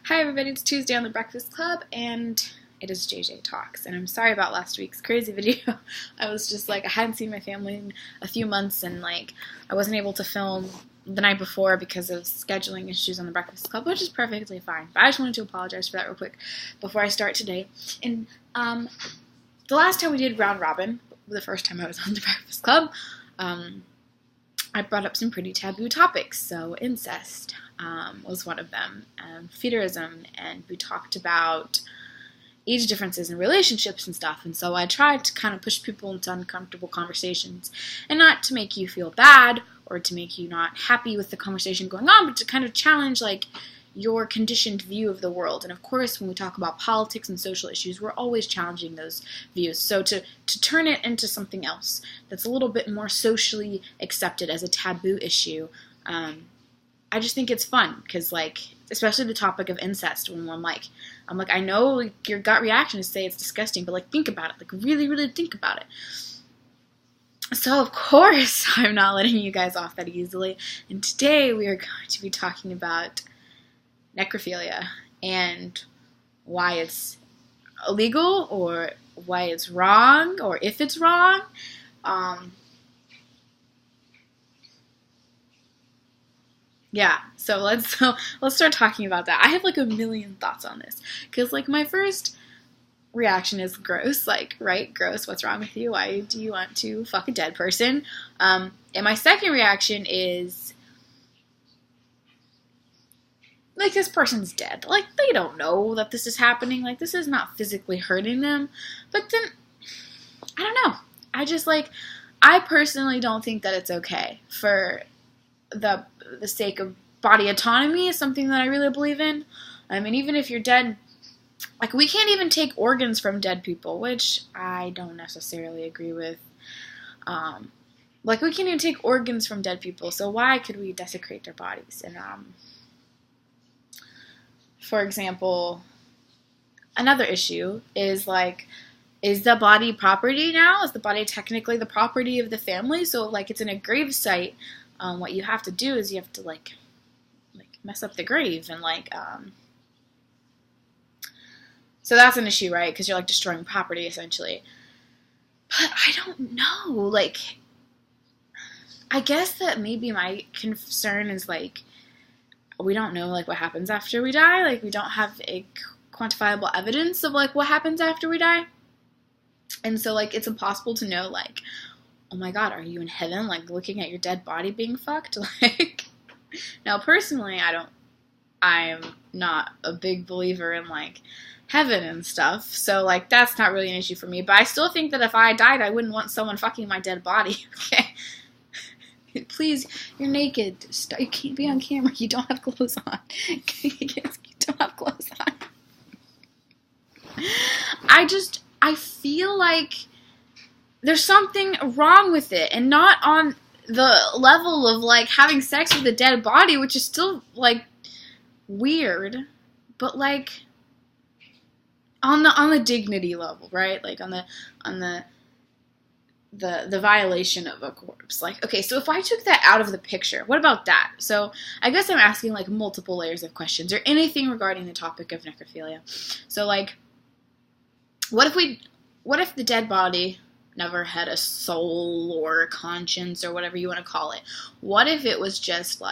Hi everybody, it's Tuesday on the Breakfast Club, and it is JJ Talks, and I'm sorry about last week's crazy video. I was just I hadn't seen my family in a few months, and I wasn't able to film the night before because of scheduling issues on the Breakfast Club, which is perfectly fine. But I just wanted to apologize for that real quick before I start today. And the last time we did round robin, the first time I was on the Breakfast Club, I brought up some pretty taboo topics. So incest was one of them, feederism, and we talked about age differences in relationships and stuff. And so I tried to kind of push people into uncomfortable conversations, and not to make you feel bad or to make you not happy with the conversation going on, but to kind of challenge your conditioned view of the world. And of course, when we talk about politics and social issues, we're always challenging those views. So to turn it into something else that's a little bit more socially accepted as a taboo issue, I just think it's fun, because especially the topic of incest, when I'm like, I know your gut reaction is to say it's disgusting, but think about it, really, really think about it. So of course, I'm not letting you guys off that easily, and today we are going to be talking about necrophilia and why it's illegal, or why it's wrong, or if it's wrong. Yeah, so let's start talking about that. I have a million thoughts on this, because my first reaction is gross, right, gross, what's wrong with you? Why do you want to fuck a dead person? And my second reaction is, this person's dead. They don't know that this is happening. This is not physically hurting them. But then, I don't know. I personally don't think that it's okay. For the sake of body autonomy is something that I really believe in. I mean, even if you're dead, we can't even take organs from dead people, which I don't necessarily agree with. We can't even take organs from dead people, so why could we desecrate their bodies? And, for example, another issue is, is the body property now? Is the body technically the property of the family? So, it's in a grave site, what you have to do is you have to, mess up the grave, and, so that's an issue, right? Because you're, destroying property, essentially. But I don't know, I guess that maybe my concern is, we don't know, what happens after we die. We don't have a quantifiable evidence of, what happens after we die. And so, it's impossible to know, oh my god, are you in heaven, looking at your dead body being fucked? Now, personally, I'm not a big believer in, heaven and stuff, so, that's not really an issue for me, but I still think that if I died, I wouldn't want someone fucking my dead body, okay? Please, you're naked. You can't be on camera. You don't have clothes on. You don't have clothes on. I feel there's something wrong with it, and not on the level of having sex with a dead body, which is still weird, but on the dignity level, right? On the violation of a corpse. Okay, so if I took that out of the picture, what about that? So I guess I'm asking multiple layers of questions, or anything regarding the topic of necrophilia. So what if the dead body never had a soul or a conscience, or whatever you want to call it? What if it was just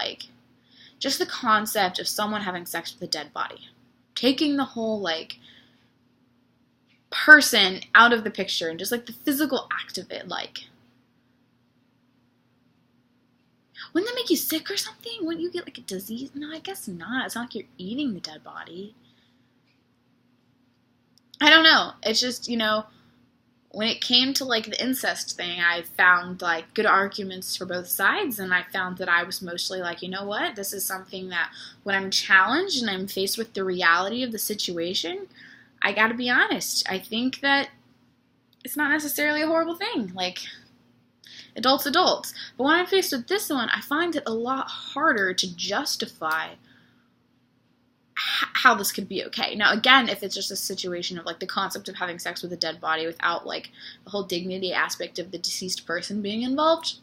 just the concept of someone having sex with a dead body, taking the whole person out of the picture, and just the physical act of it? Wouldn't that make you sick or something? Wouldn't you get a disease? No, I guess not. It's not you're eating the dead body. I don't know. It's just, when it came to the incest thing, I found good arguments for both sides, and I found that I was mostly you know what, this is something that when I'm challenged and I'm faced with the reality of the situation, I gotta be honest, I think that it's not necessarily a horrible thing. Adults. But when I'm faced with this one, I find it a lot harder to justify how this could be okay. Now, again, if it's just a situation of the concept of having sex with a dead body without the whole dignity aspect of the deceased person being involved,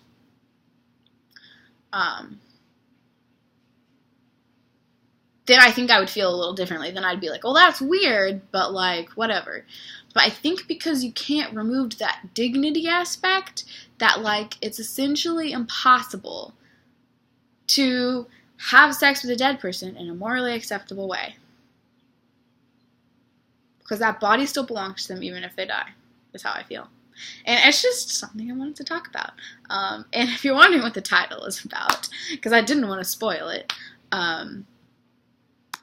then I think I would feel a little differently. Then I'd be like, well, that's weird, but like, whatever. But I think because you can't remove that dignity aspect, that like, it's essentially impossible to have sex with a dead person in a morally acceptable way. Because that body still belongs to them even if they die, is how I feel. And it's just something I wanted to talk about. And if you're wondering what the title is about, because I didn't want to spoil it,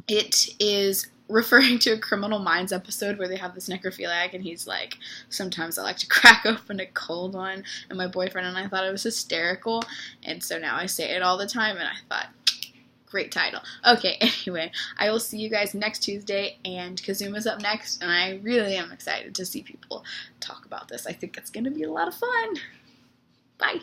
it is referring to a Criminal Minds episode where they have this necrophiliac and he's like, sometimes I like to crack open a cold one, and my boyfriend and I thought it was hysterical, and so now I say it all the time, and I thought, great title. Okay, anyway, I will see you guys next Tuesday, and Kazuma's up next, and I really am excited to see people talk about this. I think it's going to be a lot of fun. Bye.